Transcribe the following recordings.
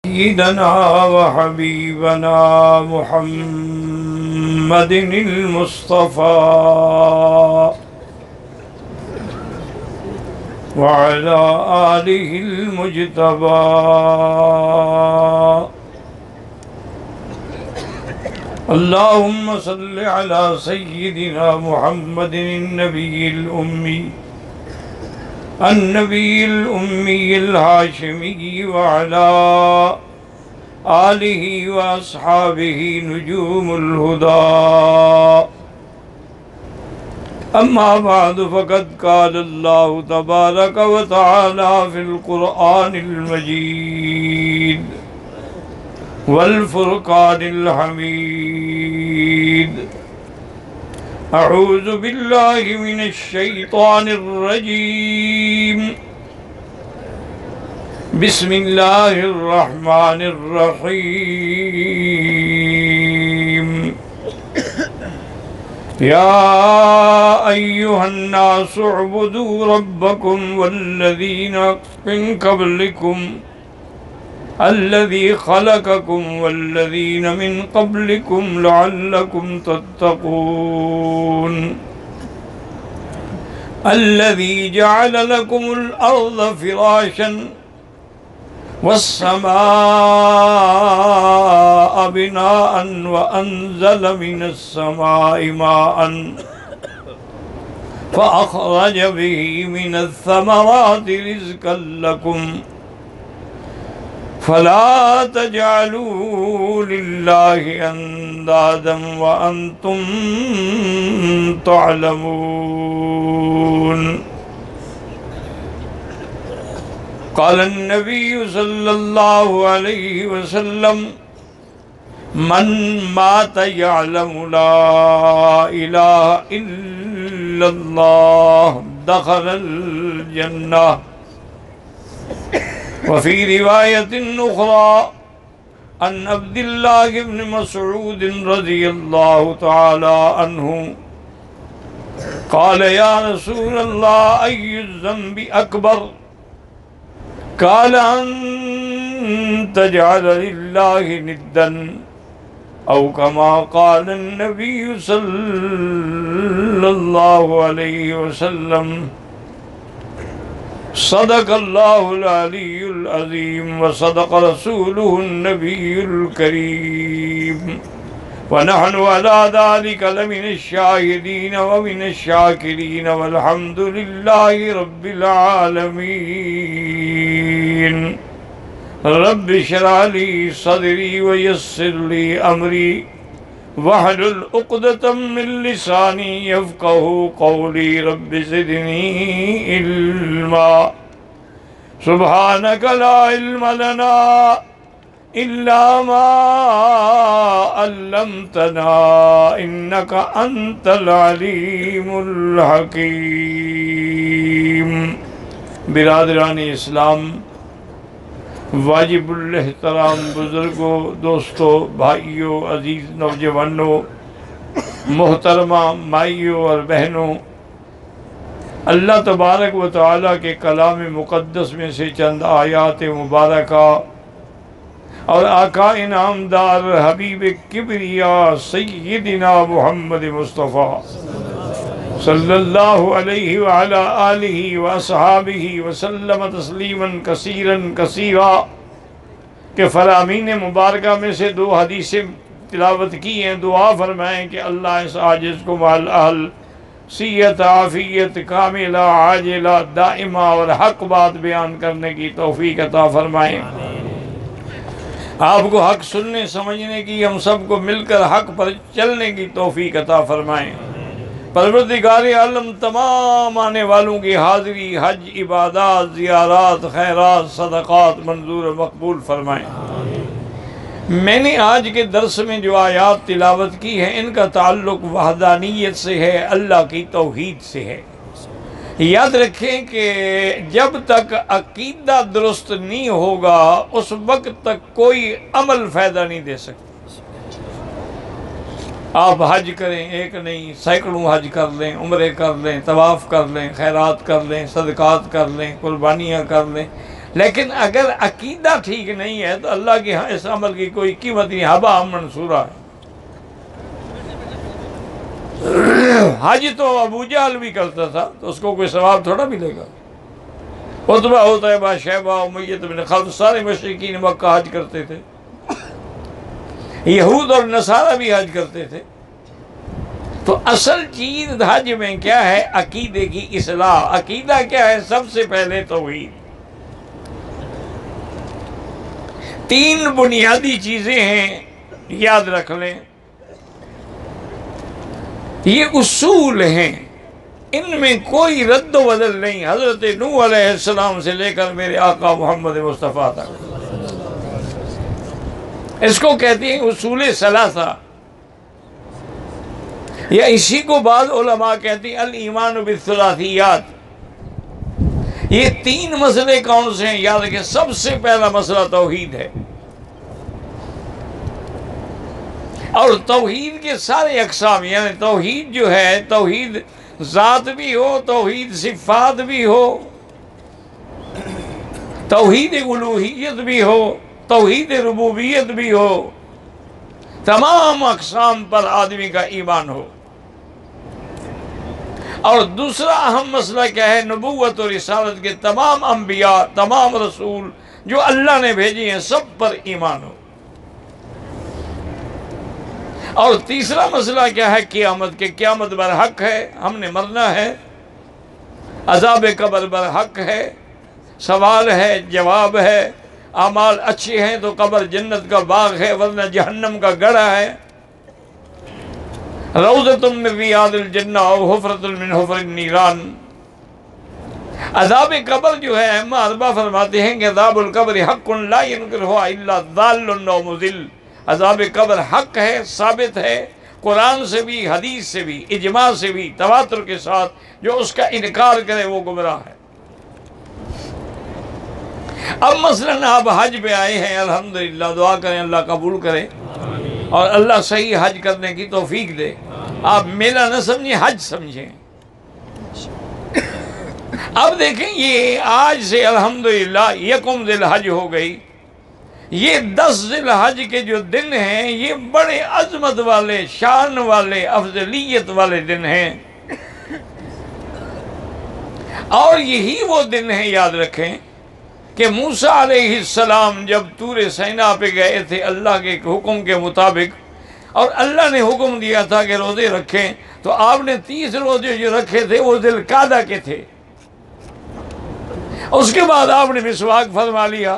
سيدنا وحبيبنا محمد المصطفى وعلى آله المجتبى اللهم صل على سيدنا محمد النبي الأمي الهاشمي وعلى آله وأصحابه نجوم الهدى أما بعد فقد قال الله تبارك وتعالى في القرآن المجيد والفرقان الحميد أعوذ بالله من الشيطان الرجيم بسم الله الرحمن الرحيم يا أيها الناس اعبدوا ربكم والذين من قبلكم الذي خلقكم والذين من قبلكم لعلكم تتقون الذي جعل لكم الأرض فراشا والسماء بناء وأنزل من السماء ماء فأخرج به من الثمرات رزقا لكم فلا تجعلوا لله أندادا وأنتم تعلمون قال النبي صلى الله عليه وسلم من مات يعلم لا إله إلا الله دخل الجنة وفي رواية أخرى عن عبد الله بن مسعود رضي الله تعالى عنه قال يا رسول الله أي الذنب أكبر قال أن تجعل لله ندا أو كما قال النبي صلى الله عليه وسلم صدق الله العلي العظيم وصدق رسوله النبي الكريم ونحن على ذلك لمن الشاهدين ومن الشاكرين والحمد لله رب العالمين رب اشرح لي صدري ويسر لي أمري واحلل عقدة من لساني يفقهوا قولي رب زدني علما سبحانك لا علم لنا إلا ما علمتنا إنك أنت العليم الحكيم برادران اسلام، واجب الاحترام بزرگوں، دوستوں، بھائیوں، عزیز نوجوانوں، محترمہ مائیوں اور بہنوں، اللہ تبارک و تعالیٰ کے کلام مقدس میں سے چند آیات مبارکہ اور آقا انعامدار حبیب کبریا سیدنا محمد مصطفیٰ صلی اللہ علیہ وعلا آلہ واصحابہ وسلم تسلیما کثیرا کثیرا کہ فرامین مبارکہ میں سے دو حدیثیں تلاوت کی ہیں۔ دعا فرمائیں کہ اللہ اس عاجز کو مال اہل صحت عافیت کاملہ عاجلہ دائمہ اور حق بات بیان کرنے کی توفیق عطا فرمائیں۔ آپ کو حق سننے سمجھنے کی، ہم سب کو مل کر حق پر چلنے کی توفیق عطا فرمائیں۔ پروردگار عالم تمام آنے والوں کی حاضری، حج، عبادات، زیارات، خیرات، صدقات منظور و مقبول فرمائیں۔ میں نے آج کے درس میں جو آیات تلاوت کی ہیں ان کا تعلق وحدانیت سے ہے، اللہ کی توحید سے ہے۔ یاد رکھیں کہ جب تک عقیدہ درست نہیں ہوگا اس وقت تک کوئی عمل فائدہ نہیں دے سکتا۔ آپ حج کریں، ایک نہیں سینکڑوں حج کر لیں، عمرے کر لیں، طواف کر لیں، خیرات کر لیں، صدقات کر لیں، قربانیاں کر لیں، لیکن اگر عقیدہ ٹھیک نہیں ہے تو اللہ کے ہاں اس عمل کی کوئی قیمت نہیں، ہبا منصورہ ہے۔ حج تو ابو جہل بھی کرتا تھا تو اس کو کوئی ثواب تھوڑا ملے گا۔ عتبہ عتیبہ شیبہ امیہ بن خلف سارے مشرکین مکہ حج کرتے تھے، یہود اور نصارہ بھی حج کرتے تھے۔ تو اصل چیز حج میں کیا ہے؟ عقیدے کی اصلاح۔ عقیدہ کیا ہے؟ سب سے پہلے توحید۔ تین بنیادی چیزیں ہیں، یاد رکھ لیں، یہ اصول ہیں، ان میں کوئی رد و بدل نہیں، حضرت نوح علیہ السلام سے لے کر میرے آقا محمد مصطفیٰ تک۔ اس کو کہتے ہیں اصول ثلاثہ، یا اسی کو بعض علماء کہتے ہیں الایمان بالثلاثیات۔ یہ تین مسئلے کون سے ہیں؟ یاد رکھیں، سب سے پہلا مسئلہ توحید ہے، اور توحید کے سارے اقسام، یعنی توحید جو ہے، توحید ذات بھی ہو، توحید صفات بھی ہو، توحید الوہیت بھی ہو، توحید ربوبیت بھی ہو، تمام اقسام پر آدمی کا ایمان ہو۔ اور دوسرا اہم مسئلہ کیا ہے؟ نبوت اور رسالت کے تمام انبیاء، تمام رسول جو اللہ نے بھیجے ہیں، سب پر ایمان ہو۔ اور تیسرا مسئلہ کیا ہے؟ قیامت کے، قیامت برحق ہے، ہم نے مرنا ہے، عذاب قبر برحق ہے، سوال ہے، جواب ہے، اعمال اچھے ہیں تو قبر جنت کا باغ ہے، ورنہ جہنم کا گڑھا ہے، روضۃ من ریاض الجنہ او حفرۃ من حفر النیران۔ عذاب قبر جو ہے، ائمہ اربعہ فرماتے ہیں کہ عذاب القبر حق لا ينکرہ الا ضال او مضل۔ عذاب قبر حق ہے، ثابت ہے، قرآن سے بھی، حدیث سے بھی، اجماع سے بھی، تواتر کے ساتھ، جو اس کا انکار کرے وہ گمراہ ہے۔ اب مثلاً آپ حج پہ آئے ہیں، الحمدللہ، دعا کریں اللہ قبول کرے اور اللہ صحیح حج کرنے کی توفیق دے۔ آپ میلہ نہ سمجھیں، حج سمجھیں۔ اب دیکھیں، یہ آج سے الحمدللہ یکم ذی الحج ہو گئی، یہ 10 ذی الحج کے جو دن ہیں، یہ بڑے عظمت والے، شان والے، افضلیت والے دن ہیں، اور یہی وہ دن ہیں، یاد رکھیں، کہ موسیٰ علیہ السلام جب طور سینا پہ گئے تھے اللہ کے حکم کے مطابق، اور اللہ نے حکم دیا تھا کہ روزے رکھیں، تو آپ نے 30 روزے جو رکھے تھے وہ ذی القعدہ کے تھے۔ اس کے بعد آپ نے مسواک فرما لیا،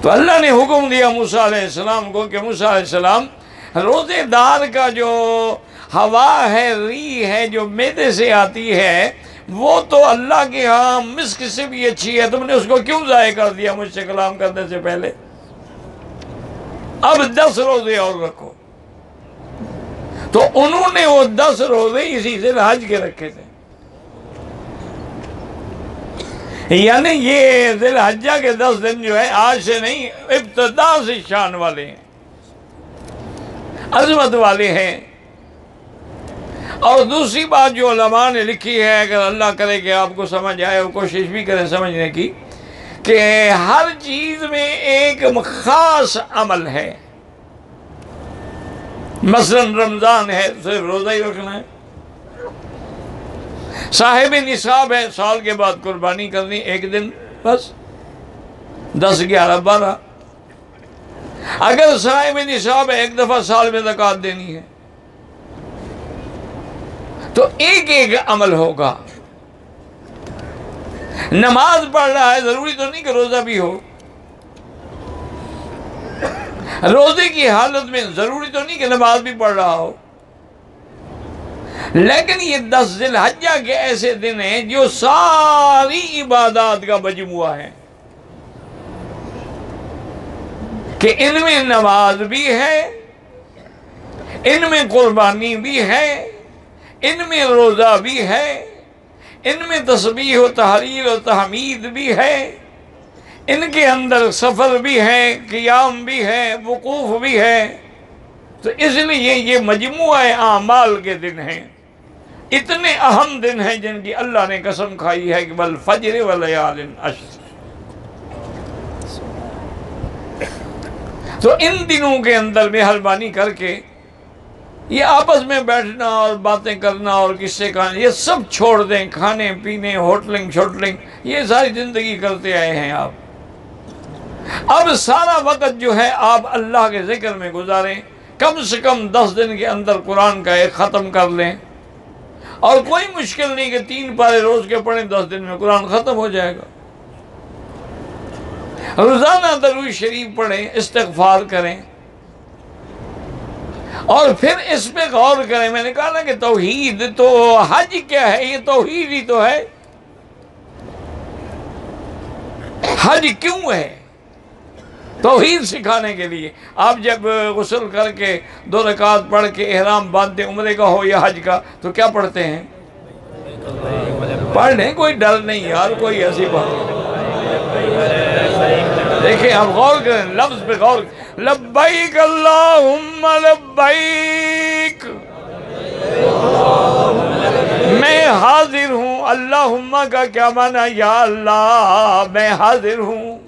تو اللہ نے حکم دیا موسیٰ علیہ السلام کو کہ موسیٰ علیہ السلام، روزے دار کا جو ہوا ہے، ری ہے، جو معدے سے آتی ہے، وہ تو اللہ کے ہاں مسک سے بھی اچھی ہے، تم نے اس کو کیوں ضائع کر دیا مجھ سے کلام کرنے سے پہلے؟ اب 10 روزے اور رکھو۔ تو انہوں نے وہ 10 روزے اسی ذی الحج کے رکھے تھے، یعنی یہ ذی الحجہ کے 10 دن جو ہے آج سے نہیں، ابتدا سے شان والے ہیں، عظمت والے ہیں۔ اور دوسری بات جو علماء نے لکھی ہے، اگر اللہ کرے کہ آپ کو سمجھ آئے اور کوشش بھی کریں سمجھنے کی، کہ ہر چیز میں ایک خاص عمل ہے۔ مثلا رمضان ہے، صرف روزہ ہی رکھنا ہے۔ صاحب نصاب ہے، سال کے بعد قربانی کرنی، ایک دن بس، 10، 11، 12۔ اگر صاحب نصاب ہے، ایک دفعہ سال میں زکوٰۃ دینی ہے، تو ایک ایک عمل ہوگا۔ نماز پڑھ رہا ہے، ضروری تو نہیں کہ روزہ بھی ہو، روزے کی حالت میں ضروری تو نہیں کہ نماز بھی پڑھ رہا ہو، لیکن یہ 10 ذی الحجہ کے ایسے دن ہیں جو ساری عبادات کا مجموعہ ہے، کہ ان میں نماز بھی ہے، ان میں قربانی بھی ہے، ان میں روزہ بھی ہے، ان میں تسبیح و تحلیل و تحمید بھی ہے، ان کے اندر سفر بھی ہے، قیام بھی ہے، وقوف بھی ہے۔ تو اس لیے یہ مجموعہ اعمال کے دن ہیں۔ اتنے اہم دن ہیں جن کی اللہ نے قسم کھائی ہے کہ والفجر ولیال عشر. تو ان دنوں کے اندر مہربانی کر کے یہ آپس میں بیٹھنا اور باتیں کرنا اور قصے کہانی یہ سب چھوڑ دیں. کھانے پینے ہوٹلنگ شوٹلنگ یہ ساری زندگی کرتے آئے ہیں آپ. اب سارا وقت جو ہے آپ اللہ کے ذکر میں گزاریں. کم سے کم 10 دن کے اندر قرآن کا ایک ختم کر لیں. اور کوئی مشکل نہیں کہ 3 پارے روز کے پڑھیں، 10 دن میں قرآن ختم ہو جائے گا. روزانہ درود شریف پڑھیں، استغفار کریں اور پھر اس پہ غور کریں. میں نے کہا نا کہ توحید تو حج کیا ہے؟ یہ توحید ہی تو ہے. حج کیوں ہے؟ توحید سکھانے کے لیے. آپ جب غسل کر کے 2 رکعت پڑھ کے احرام باندھتے عمرے کا ہو یا حج کا تو کیا پڑھتے ہیں؟ پڑھ لیں، کوئی ڈر نہیں یار، کوئی ایسی بات. دیکھیں آپ غور کریں، لفظ پہ غور. لبیک اللہم لبیک، میں حاضر ہوں. اللہم کا کیا معنی؟ یا اللہ میں حاضر ہوں.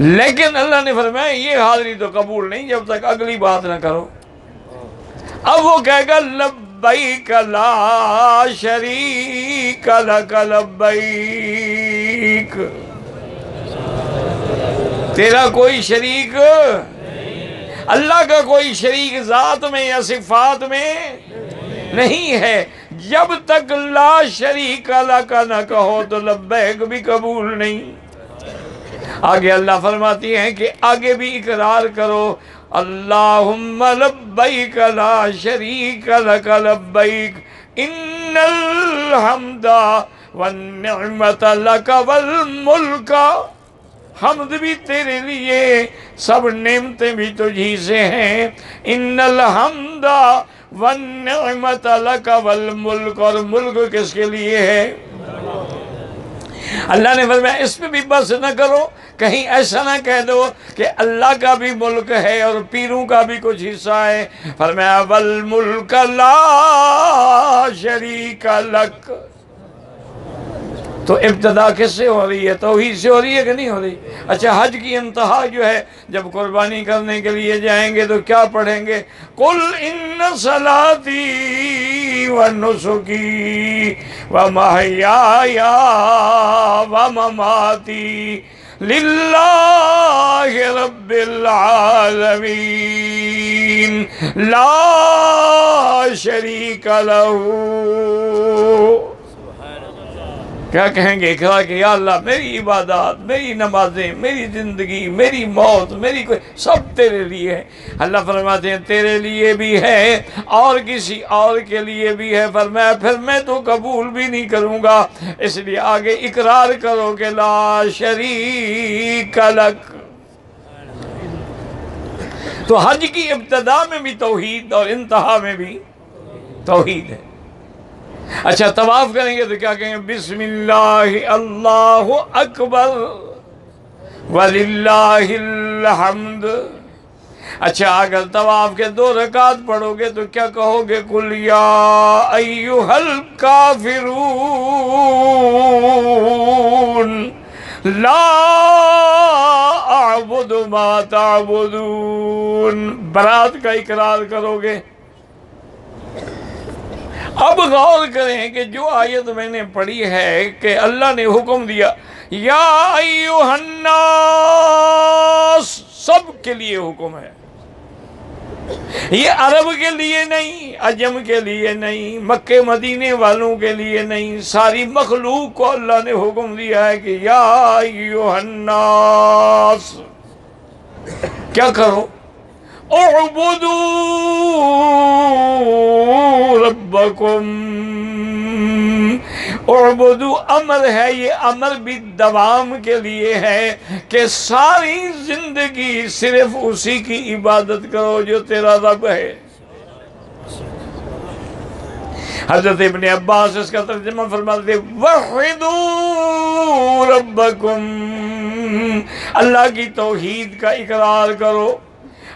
لیکن اللہ نے فرمایا یہ حاضری تو قبول نہیں جب تک اگلی بات نہ کرو. اب وہ کہے گا لبیک لا شریک لک لبیک، تیرا کوئی شریک، اللہ کا کوئی شریک ذات میں یا صفات میں نہیں ہے. جب تک لا شریک لک نہ کہو تو لبیک بھی قبول نہیں. آگے اللہ فرماتی ہیں کہ آگے بھی اقرار کرو. اللہم لبیک لا شریک لک لبیک ان الحمد والنعمت لک والملک. حمد بھی تیرے لیے، سب نعمتیں بھی تجھی سے ہیں. ان الحمد والنعمت لک والملک، اور ملک کس کے لیے ہے؟ اللہ نے فرمایا اس پہ بھی بس نہ کرو، کہیں ایسا نہ کہہ دو کہ اللہ کا بھی ملک ہے اور پیروں کا بھی کچھ حصہ ہے. فرمایا والملک لا شریک لک. تو ابتدا کس سے ہو رہی ہے؟ توحید سے ہو رہی ہے کہ نہیں ہو رہی؟ اچھا حج کی انتہا جو ہے جب قربانی کرنے کے لیے جائیں گے تو کیا پڑھیں گے؟ قل ان صلاتی ونسکی ومحیای ومماتی للہ رب العالمین لا شریک لہ. کیا کہیں گے؟ اقرار کہ یا اللہ میری عبادات، میری نمازیں، میری زندگی، میری موت، میری کوئی سب تیرے لیے ہے. اللہ فرماتے ہیں تیرے لیے بھی ہے اور کسی اور کے لیے بھی ہے. فرمایا پھر میں تو قبول بھی نہیں کروں گا. اس لیے آگے اقرار کرو کہ لا شریک لک. تو حج کی ابتدا میں بھی توحید اور انتہا میں بھی توحید ہے. اچھا طواف کریں گے تو کیا کہیں گے؟ بسم اللہ اللہ اکبر وللہ الحمد. اچھا اگر طواف کے 2 رکعت پڑھو گے تو کیا کہو گے؟ قل یا ایھا الکافرون لا اعبد ما تعبدون. برات کا اقرار کرو گے. اب غور کریں کہ جو آیت میں نے پڑھی ہے کہ اللہ نے حکم دیا یا ایھا الناس، سب کے لیے حکم ہے. یہ عرب کے لیے نہیں، عجم کے لیے نہیں، مکے مدینے والوں کے لیے نہیں، ساری مخلوق کو اللہ نے حکم دیا ہے کہ یا ایھا الناس کیا کرو؟ اعبدوا ربکم. اعبدوا امر ہے، یہ امر بھی دوام کے لیے ہے کہ ساری زندگی صرف اسی کی عبادت کرو جو تیرا رب ہے. حضرت ابن عباس اس کا ترجمہ فرماتے ہیں وحدوا ربکم، اللہ کی توحید کا اقرار کرو.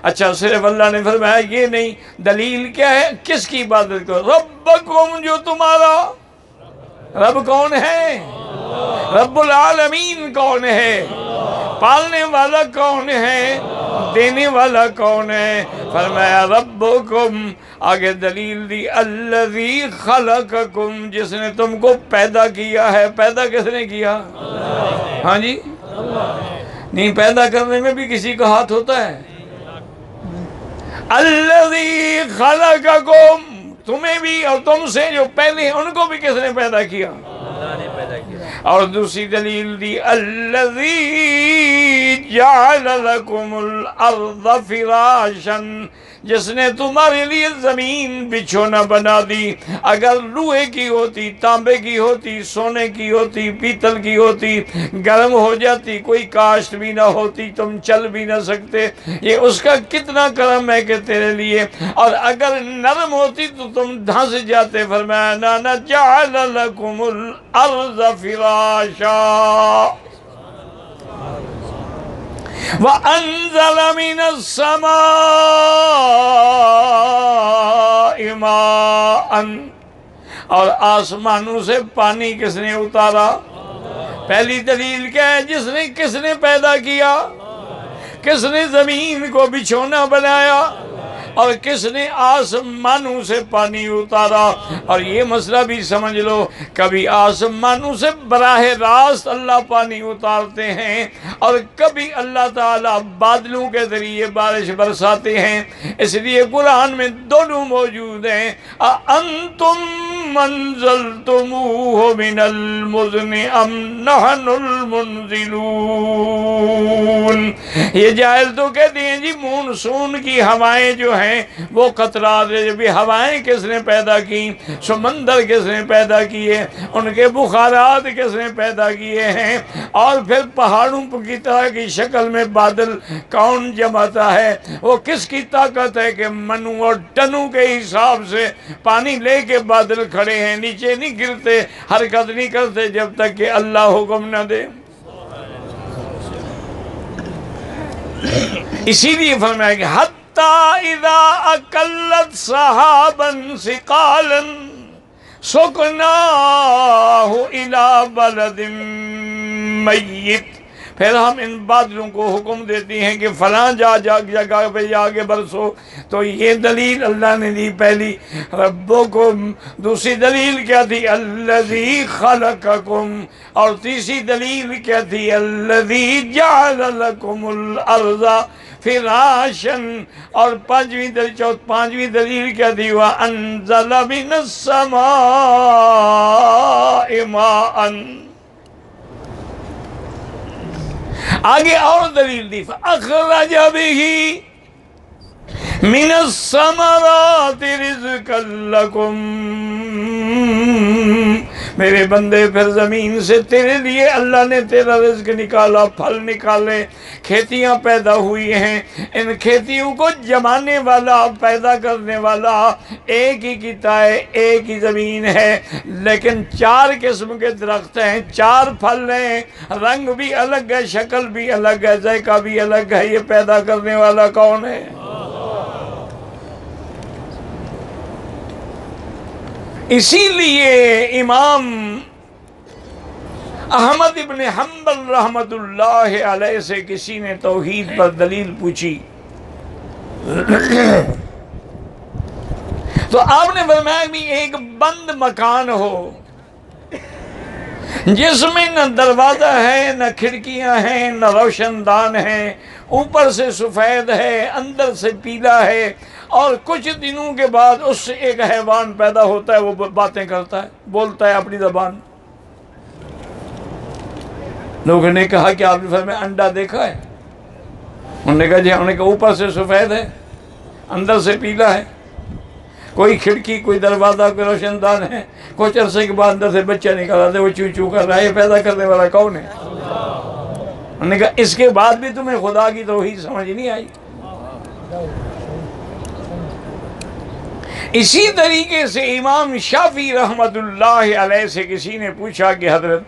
اچھا صرف اللہ نے فرمایا یہ نہیں، دلیل کیا ہے؟ کس کی عبادت کرو؟ ربکم، جو تمہارا رب کون ہے؟ رب العالمین کون ہے؟ پالنے والا کون ہے؟ دینے والا کون ہے؟ فرمایا ربکم، آگے دلیل دی الذی خلقکم، جس نے تم کو پیدا کیا ہے۔ پیدا کس نے کیا؟ ہاں جی، نہیں پیدا کرنے میں بھی کسی کا ہاتھ ہوتا ہے؟ الذی خلقکم، تمہیں بھی اور تم سے جو پہلے ہیں ان کو بھی کس نے پیدا کیا؟ اللہ نے پیدا کیا۔ اور دوسری دلیل دی الذی جعل لکم الارض فراشا، جس نے تمہارے لیے زمین بچھونا بنا دی۔ اگر لوہے کی ہوتی، تانبے کی ہوتی، سونے کی ہوتی، پیتل کی ہوتی، گرم ہو جاتی، کوئی کاشت بھی نہ ہوتی، تم چل بھی نہ سکتے۔ یہ اس کا کتنا کرم ہے کہ تیرے لیے، اور اگر نرم ہوتی تو تم دھنس جاتے۔ فرمایا نانا جعل لکم الارض فراشا وَأَنزَلَ مِنَ السَّمَاءِ مَاءً، اور آسمانوں سے پانی کس نے اتارا؟ پہلی دلیل کیا ہے؟ کس نے پیدا کیا؟ کس نے زمین کو بچھونا بنایا؟ اور کس نے آسمانوں سے پانی اتارا؟ اور یہ مسئلہ بھی سمجھ لو، کبھی آسمانوں سے براہ راست اللہ پانی اتارتے ہیں، اور کبھی اللہ تعالیٰ بادلوں کے ذریعے بارش برساتے ہیں۔ اس لیے قرآن میں دونوں موجود ہیں۔ أَأَنْتُمْ مَنزَلْتُمُوهُ مِنَ الْمُزْنِ أَمْ نَحْنُ الْمُنزِلُونَ۔ یہ جاہل تو کہتے ہیں جی مونسون کی ہوائیں جو ہیں وہ قطرات، بھی ہوائیں کس نے پیدا کی؟ سمندر کس نے پیدا کیے؟ ان کے بخارات کس نے پیدا کیے ہیں؟ اور پھر پہاڑوں کی طرح کی شکل میں بادل کون جماتا ہے؟ وہ کس کی طاقت ہے کہ منو اور ٹنوں کے حساب سے پانی لے کے بادل کھڑے ہیں، نیچے نہیں گرتے، حرکت نہیں کرتے جب تک کہ اللہ حکم نہ دے۔ اسی لیے فرمایا کہ حتی اذا اکلت صحابا ثقالا سکناہ الی بلد میت، پھر ہم ان بادلوں کو حکم دیتی ہیں کہ فلاں جگہ پہ جا کے برسو۔ تو یہ دلیل اللہ نے دی پہلی ربکم، دوسری دلیل کیا تھی؟ الذی خلقکم، اور تیسری دلیل کیا تھی؟ الذی جعل لکم الارض فراشا، اور پانچویں دلیل کیا تھی؟ وانزل من السماء ماء۔ آگے اور دلیل دی فَأَخْرَجَ بِهِ مِنَ الثَّمَرَاتِ رِزْقًا لَكُمْ، میرے بندے پھر زمین سے تیرے لیے اللہ نے تیرا رزق نکالا، پھل نکالے، کھیتیاں پیدا ہوئی ہیں۔ ان کھیتیوں کو جمانے والا، پیدا کرنے والا ایک ہی کتا ہے، ایک ہی زمین ہے، لیکن 4 قسم کے درخت ہیں، 4 پھل ہیں، رنگ بھی الگ ہے، شکل بھی الگ ہے، ذائقہ بھی الگ ہے۔ یہ پیدا کرنے والا کون ہے؟ اسی لیے امام احمد ابن حنبل رحمت اللہ علیہ سے کسی نے توحید پر دلیل پوچھی تو آپ نے فرمایا بھی ایک بند مکان ہو جس میں نہ دروازہ ہے، نہ کھڑکیاں ہیں، نہ روشن دان ہے، اوپر سے سفید ہے، اندر سے پیلا ہے، اور کچھ دنوں کے بعد اس سے ایک حیوان پیدا ہوتا ہے، وہ باتیں کرتا ہے، بولتا ہے اپنی زبان۔ لوگوں نے کہا کہ آپ نے فرمایا انڈا دیکھا ہے؟ انہوں نے کہا جی، انہوں نے کہا اوپر سے سفید ہے، اندر سے پیلا ہے، کوئی کھڑکی، کوئی دروازہ، کوئی روشن دان ہے، کچھ عرصے کے بعد اندر سے بچہ نکل آتا ہے، وہ چو چو کر رہا ہے، یہ پیدا کرنے والا کون ہے؟ انہوں نے کہا اس کے بعد بھی تمہیں خدا کی توحید سمجھ نہیں آئی؟ اسی طریقے سے امام شافعی رحمت اللہ علیہ سے کسی نے پوچھا کہ حضرت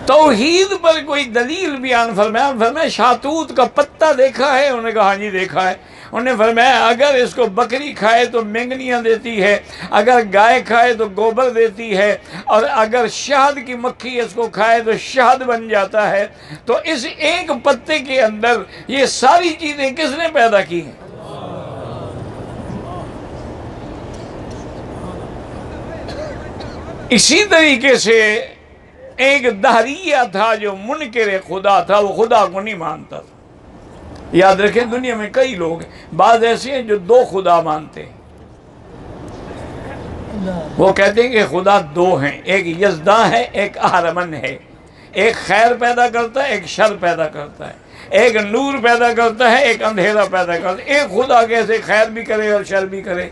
توحید پر کوئی دلیل بیان فرمایا شاہتوت کا پتا دیکھا ہے؟ انہوں نے کہا ہاں جی دیکھا ہے۔ انہوں نے فرمایا اگر اس کو بکری کھائے تو مینگنیاں دیتی ہے، اگر گائے کھائے تو گوبر دیتی ہے، اور اگر شہد کی مکھی اس کو کھائے تو شہد بن جاتا ہے۔ تو اس ایک پتے کے اندر یہ ساری چیزیں کس نے پیدا کی ہیں؟ اسی طریقے سے ایک دہریہ تھا جو منکر خدا تھا، وہ خدا کو نہیں مانتا تھا۔ یاد رکھیں دنیا میں کئی لوگ ہیں، بعض ایسے ہیں جو دو خدا مانتے ہیں۔ وہ کہتے ہیں کہ خدا دو ہیں، ایک یزداں ہے، ایک اہرمن ہے، ایک خیر پیدا کرتا ہے، ایک شر پیدا کرتا ہے، ایک نور پیدا کرتا ہے، ایک اندھیرا پیدا کرتا ہے۔ ایک خدا کیسے خیر بھی کرے اور شر بھی کرے؟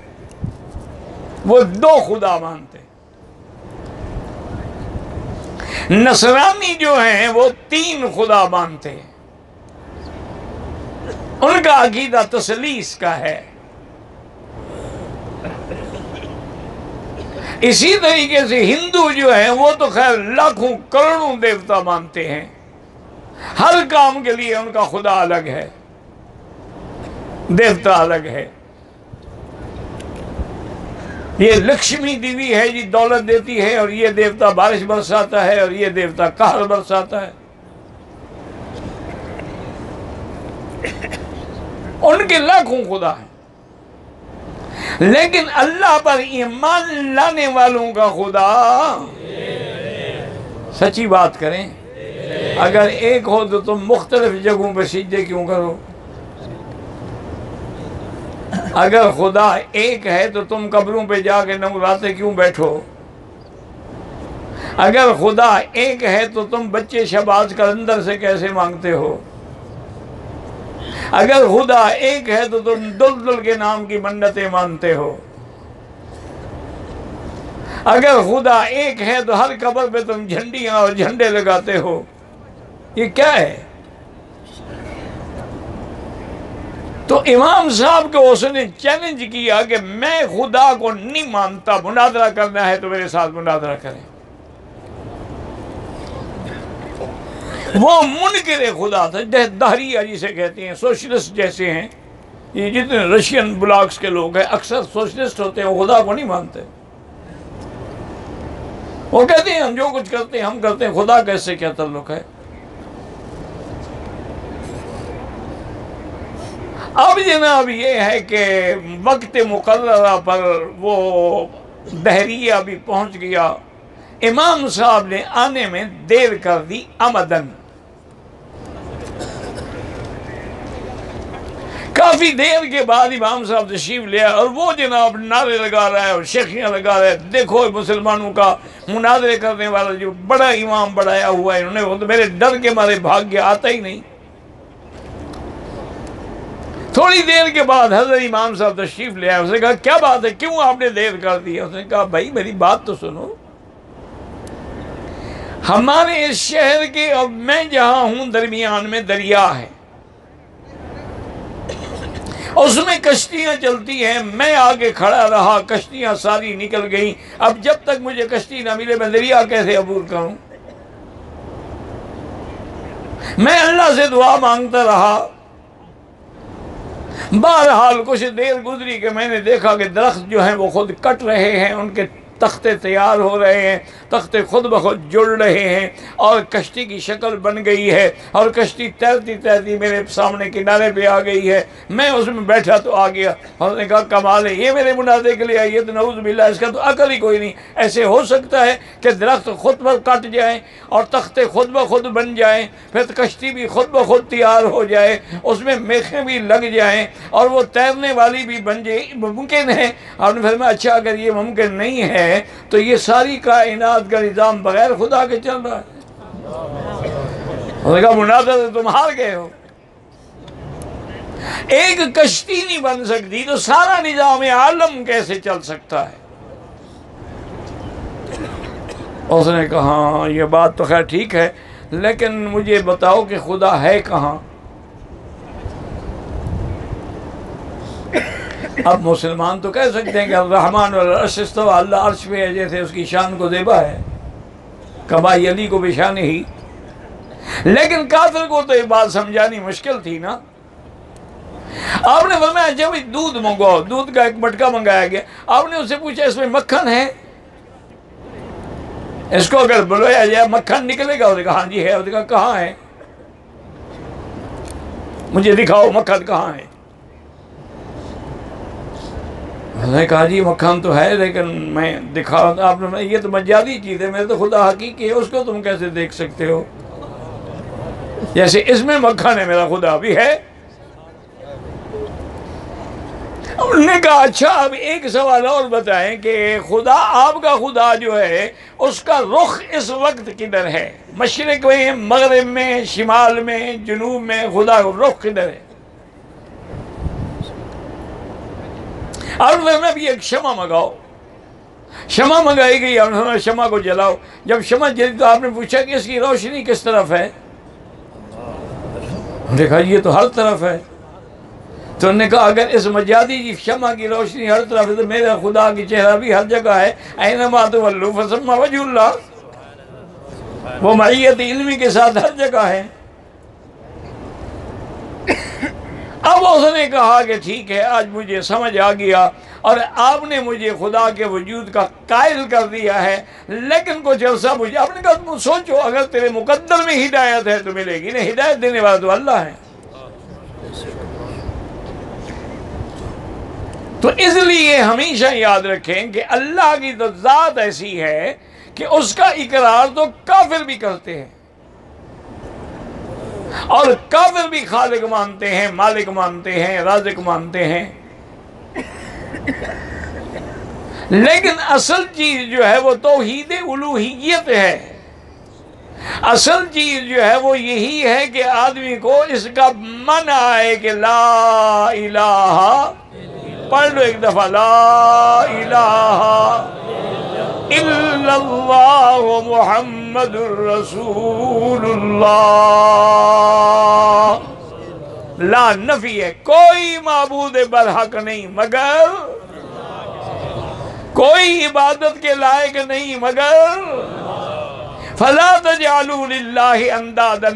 وہ دو خدا مانتے ہیں۔ نصرانی جو ہیں وہ تین خدا مانتے ہیں، ان کا عقیدہ تثلیث کا ہے۔ اسی طریقے سے ہندو جو ہیں وہ تو خیر لاکھوں کروڑوں دیوتا مانتے ہیں، ہر کام کے لیے ان کا خدا الگ ہے، دیوتا الگ ہے۔ یہ لکشمی دیوی ہے جی دولت دیتی ہے، اور یہ دیوتا بارش برساتا ہے، اور یہ دیوتا قہر برساتا ہے۔ ان کے لاکھوں خدا ہیں، لیکن اللہ پر ایمان لانے والوں کا خدا، سچی بات کریں، اگر ایک ہو تو تم مختلف جگہوں پہ سجدے کیوں کرو؟ اگر خدا ایک ہے تو تم قبروں پہ جا کے نمراتے کیوں بیٹھو؟ اگر خدا ایک ہے تو تم بچے شہباز قلندر سے کیسے مانگتے ہو؟ اگر خدا ایک ہے تو تم دلدل کے نام کی منتیں مانتے ہو؟ اگر خدا ایک ہے تو ہر قبر پہ تم جھنڈیاں اور جھنڈے لگاتے ہو؟ یہ کیا ہے؟ تو امام صاحب کو اس نے چیلنج کیا کہ میں خدا کو نہیں مانتا، مناظرہ کرنا ہے تو میرے ساتھ مناظرہ کریں۔ وہ منکر خدا تھا، دہریہ جسے کہتے ہیں، سوشلسٹ جیسے ہیں یہ جتنے رشین بلاکس کے لوگ ہیں اکثر سوشلسٹ ہوتے ہیں، وہ خدا کو نہیں مانتے۔ وہ کہتے ہیں ہم جو کچھ کرتے ہیں ہم کرتے ہیں، خدا کا اس سے کیا تعلق ہے؟ اب جناب یہ ہے کہ وقت مقررہ پر وہ دہریہ بھی پہنچ گیا، امام صاحب نے آنے میں دیر کر دی عمدن۔ کافی دیر کے بعد امام صاحب تشریف لیا، اور وہ جناب نعرے لگا رہا ہے اور شیخیاں لگا رہا ہے، دیکھو مسلمانوں کا مناظرے کرنے والا جو بڑا امام بڑھایا ہوا ہے، انہوں نے وہ تو میرے ڈر کے مارے بھاگ گیا، آتا ہی نہیں۔ تھوڑی دیر کے بعد حضرت امام صاحب تشریف لے آئے، اس نے کہا کیا بات ہے، کیوں آپ نے دیر کر دی؟ اس نے کہا بھائی میری بات تو سنو، ہمارے اس شہر کے اور میں جہاں ہوں درمیان میں دریا ہے، اس میں کشتیاں چلتی ہیں، میں آگے کھڑا رہا، کشتیاں ساری نکل گئیں، اب جب تک مجھے کشتی نہ ملے میں دریا کیسے عبور کروں؟ میں اللہ سے دعا مانگتا رہا، بہرحال کچھ دیر گزری کہ میں نے دیکھا کہ درخت جو ہیں وہ خود کٹ رہے ہیں، ان کے تختے تیار ہو رہے ہیں، تختے خود بخود جڑ رہے ہیں، اور کشتی کی شکل بن گئی ہے، اور کشتی تیرتی تیرتی میرے سامنے کنارے پہ آ گئی ہے۔ میں اس میں بیٹھا تو آ گیا، اور نے کہا کمال ہے، یہ میرے مناظرے کے لیے آئی ہے تو نعوذ باللہ، اس کا تو عقل ہی کوئی نہیں۔ ایسے ہو سکتا ہے کہ درخت خود بخود کٹ جائیں اور تختے خود بخود بن جائیں، پھر کشتی بھی خود بخود تیار ہو جائے، اس میں میخیں بھی لگ جائیں اور وہ تیرنے والی بھی بن جائے، ممکن ہے؟ آپ نے فرمایا اچھا اگر یہ ممکن نہیں ہے تو یہ ساری کائنات کا نظام بغیر خدا کے چل رہا ہے۔ انہوں نے کہا مناظرہ تم ہار گئے ہو، ایک کشتی نہیں بن سکتی تو سارا نظام عالم کیسے چل سکتا ہے؟ اس نے کہا ہاں یہ بات تو خیر ٹھیک ہے، لیکن مجھے بتاؤ کہ خدا ہے کہاں؟ اب مسلمان تو کہہ سکتے ہیں کہ الرحمن والعرش استویٰ، اللہ عرش پہ ہے، جیسے اس کی شان کو زیبا ہے، کبائی علی کو بشان ہی۔ لیکن کافر کو تو یہ بات سمجھانی مشکل تھی نا. آپ نے فرمایا جب دودھ منگواؤ، دودھ کا ایک مٹکا منگایا گیا. آپ نے اس سے پوچھا اس میں مکھن ہے؟ اس کو اگر بلوایا جائے مکھن نکلے گا؟ اس نے کہا ہاں جی ہے. اس نے کہا کہاں ہے؟ مجھے دکھاؤ مکھن کہاں ہے. اس نے کہا جی مکھن تو ہے لیکن میں دکھاؤں. آپ نے یہ تو مجازی چیز ہے، میرے تو خدا حقیقی ہے، اس کو تم کیسے دیکھ سکتے ہو؟ جیسے اس میں مکھن ہے میرا خدا بھی ہے. انہوں نے کہا اچھا اب ایک سوال اور بتائیں کہ خدا، آپ کا خدا جو ہے اس کا رخ اس وقت کدھر ہے؟ مشرق میں، مغرب میں، شمال میں، جنوب میں؟ خدا کا رخ کدھر ہے؟ اور میں بھی ایک شمع منگاؤ. شمع منگائی گئی اور انہوں نے شمع کو جلاؤ. جب شمع جلی تو آپ نے پوچھا کہ اس کی روشنی کس طرف ہے؟ دیکھا یہ تو ہر طرف ہے. تو انہوں نے کہا اگر اس مجازی شمع کی روشنی ہر طرف ہے تو میرا خدا کی چہرہ بھی ہر جگہ ہے. اینما تولوا فثم وجہ اللہ. وہ معیت علمی کے ساتھ ہر جگہ ہے. اب اس نے کہا کہ ٹھیک ہے آج مجھے سمجھ آ گیا اور آپ نے مجھے خدا کے وجود کا قائل کر دیا ہے، لیکن کچھ عرصہ مجھے. آپ نے کہا تم سوچو اگر تیرے مقدر میں ہدایت ہے تو ملے گی، نہیں ہدایت دینے والا تو اللہ ہے. تو اس لیے ہمیشہ یاد رکھیں کہ اللہ کی تو ذات ایسی ہے کہ اس کا اقرار تو کافر بھی کرتے ہیں، اور کافر بھی خالق مانتے ہیں، مالک مانتے ہیں، رازق مانتے ہیں. لیکن اصل چیز جو ہے وہ توحید الوہیت ہے. اصل چیز جو ہے وہ یہی ہے کہ آدمی کو اس کا معنی آئے کہ لا الہ، پڑھ لو ایک دفعہ، لا الہ الا اللہ محمد الرسول اللہ. لا نفی ہے، کوئی معبود برحق نہیں مگر، کوئی عبادت کے لائق نہیں مگر. فلا تجعلوا للہ اندادا،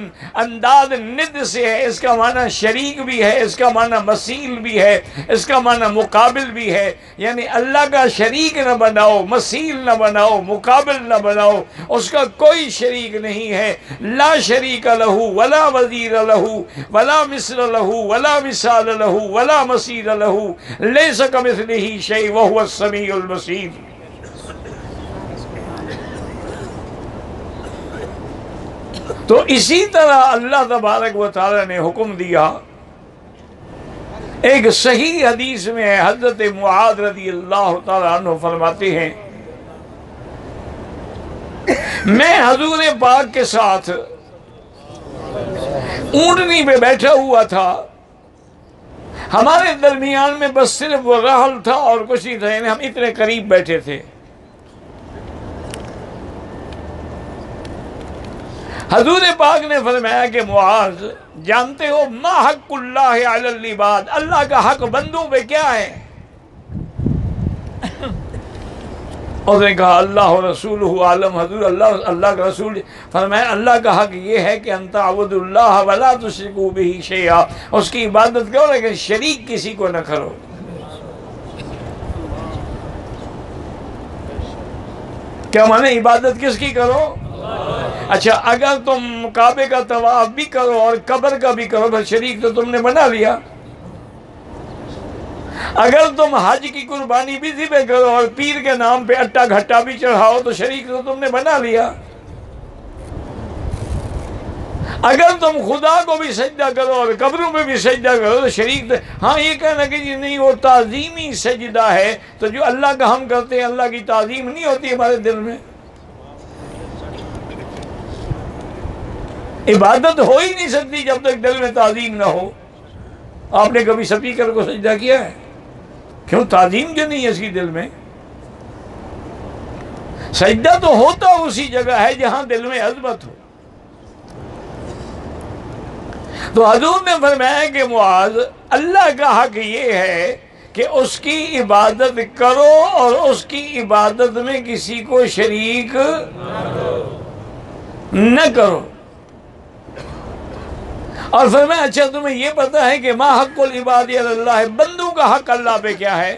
انداد ند سے ہے، اس کا معنی شریک بھی ہے، اس کا معنی مثیل بھی ہے، اس کا معنی مقابل بھی ہے. یعنی اللہ کا شریک نہ بناؤ، مثیل نہ بناؤ، مقابل نہ بناؤ. اس کا کوئی شریک نہیں ہے. لا شریک لہ ولا وزیر لہ ولا مثل لہ ولا مثال لہ ولا مثیل لہ لیس کمثلہ شیء وہو السمیع البصیر. تو اسی طرح اللہ تبارک و تعالی نے حکم دیا. ایک صحیح حدیث میں ہے، حضرت معاذ رضی اللہ تعالی عنہ فرماتے ہیں میں حضور پاک کے ساتھ اونٹنی پہ بیٹھا ہوا تھا. ہمارے درمیان میں بس صرف وہ رحل تھا اور کچھ نہیں تھا، یعنی ہم اتنے قریب بیٹھے تھے. حضور پاک نے فرمایا کہ معاذ جانتے ہو ما حق اللہ علی العباد، اللہ کا حق بندوں پہ کیا ہے؟ اس نے کہا اللہ و رسولہ عالم. حضور اللہ کا رسول فرمایا اللہ کا حق یہ ہے کہ ان تعبدوا اللہ ولا تشرکوا بہ شیئا، اس کی عبادت کرو لیکن شریک کسی کو نہ کرو. کیا مانے عبادت کس کی کرو؟ اچھا اگر تم کعبے کا طواف بھی کرو اور قبر کا بھی کرو پھر شریک تو تم نے بنا لیا. اگر تم حج کی قربانی بھی ذبح کرو اور پیر کے نام پہ اٹا گھٹا بھی چڑھاؤ تو شریک تو تم نے بنا لیا. اگر تم خدا کو بھی سجدہ کرو اور قبروں پہ بھی سجدہ کرو تو شریک تو. ہاں یہ کہنا کہ جی نہیں وہ تعظیمی سجدہ ہے، تو جو اللہ کا ہم کرتے ہیں اللہ کی تعظیم نہیں ہوتی ہمارے دل میں. عبادت ہو ہی نہیں سکتی جب تک دل میں تعظیم نہ ہو. آپ نے کبھی سپیکر کو سجدہ کیا ہے؟ کیوں؟ تعظیم جو نہیں ہے اس کی دل میں. سجدہ تو ہوتا اسی جگہ ہے جہاں دل میں عظمت ہو. تو حضور نے فرمایا کہ معاذ اللہ کا حق یہ ہے کہ اس کی عبادت کرو اور اس کی عبادت میں کسی کو شریک نہ کرو. اور فرمایا اچھا تمہیں یہ پتا ہے کہ ما حق العباد علی اللہ، بندوں کا حق اللہ پہ کیا ہے؟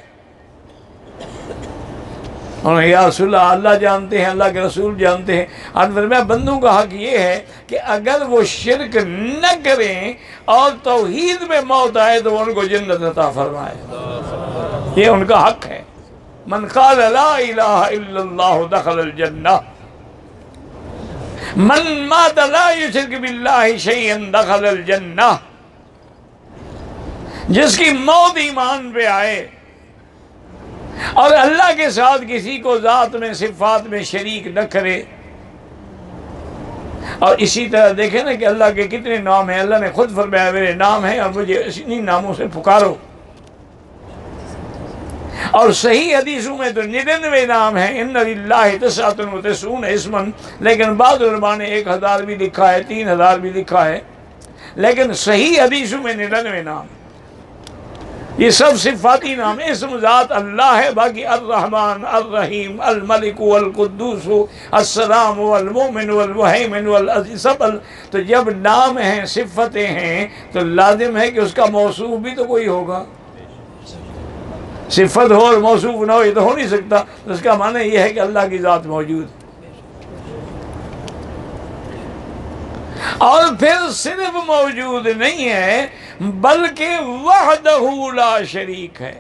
اور یا رسول اللہ اللہ جانتے ہیں، اللہ کے رسول جانتے ہیں۔ اور فرمایا بندوں کا حق یہ ہے کہ اگر وہ شرک نہ کریں اور توحید میں موت آئے تو وہ ان کو جنت عطا فرمائے، یہ ان کا حق ہے۔ من قال لا الہ الا اللہ دخل الجنہ، من مات لا یشرک باللہ شیئا دخل الجنہ، جس کی موت ایمان پہ آئے اور اللہ کے ساتھ کسی کو ذات میں صفات میں شریک نہ کرے۔ اور اسی طرح دیکھیں نا کہ اللہ کے کتنے نام ہیں، اللہ نے خود فرمایا میرے نام ہیں اور مجھے انہی ناموں سے پکارو۔ اور صحیح حدیثوں میں تو 99 نام ہیں، ان للہ 99 اسما، لیکن بعض علماء نے 1000 بھی لکھا ہے، 3000 بھی لکھا ہے، لیکن صحیح حدیثوں میں 99 نام۔ یہ سب صفاتی نام، اسم ذات اللہ ہے، باقی الرحمن، الرحیم، الملک، القدوس، السلام، المومن، المہیمن، والعزیز، سب تو جب نام ہیں، صفتیں ہیں، تو لازم ہے کہ اس کا موصوف بھی تو کوئی ہوگا۔ صفت ہو اور موصوف نہ ہو یہ تو ہو نہیں سکتا، تو اس کا معنی یہ ہے کہ اللہ کی ذات موجود ہے۔ اور پھر صرف موجود نہیں ہے بلکہ وحدہ لا شریک ہے۔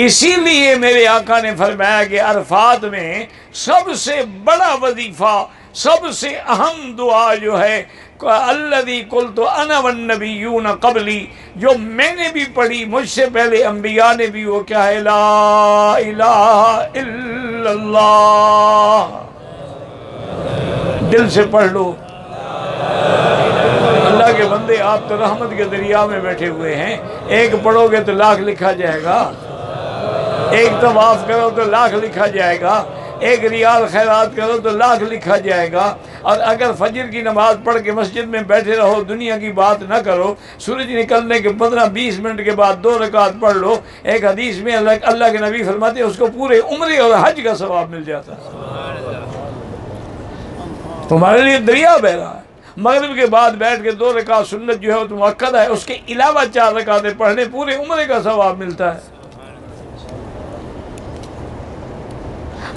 اسی لیے میرے آقا نے فرمایا کہ عرفات میں سب سے بڑا وظیفہ، سب سے اہم دعا جو ہے الذی قلت انا والنبیون قبلی، جو میں نے بھی پڑھی، مجھ سے پہلے انبیاء نے بھی، وہ کیا ہے؟ لا الہ الا اللہ۔ دل سے پڑھ لو۔ اللہ کے بندے آپ تو رحمت کے دریا میں بیٹھے ہوئے ہیں، ایک پڑھو گے تو 1,00,000 لکھا جائے گا، ایک طواف کرو تو 1,00,000 لکھا جائے گا، ایک ریال خیرات کرو تو 1,00,000 لکھا جائے گا۔ اور اگر فجر کی نماز پڑھ کے مسجد میں بیٹھے رہو، دنیا کی بات نہ کرو، سورج نکلنے کے 15-20 منٹ کے بعد 2 رکعت پڑھ لو، ایک حدیث میں اللہ کے نبی فرماتے ہیں اس کو پورے عمرے اور حج کا ثواب مل جاتا ہے۔ تمہارے لیے دریا بہ رہا ہے۔ مغرب کے بعد بیٹھ کے 2 رکعت سنت جو ہے وہ تو مؤکد ہے، اس کے علاوہ 4 رکعتیں پڑھنے پورے عمرے کا ثواب ملتا ہے۔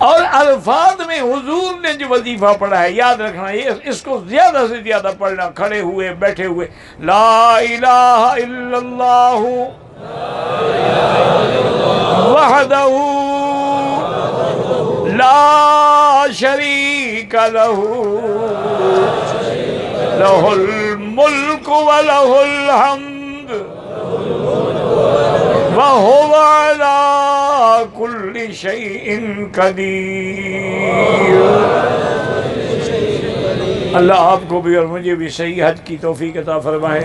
اور عرفات میں حضور نے جو وظیفہ پڑھا ہے، یاد رکھنا، یہ اس کو زیادہ سے زیادہ پڑھنا، کھڑے ہوئے بیٹھے ہوئے۔ لا الہ الا اللہ وحدہ لا شریک لہ لہ الملک ولہ الحمد وہو علی کل شیء قدیر۔ اللہ آپ کو بھی اور مجھے بھی صحیح حج کی توفیق عطا فرمائے۔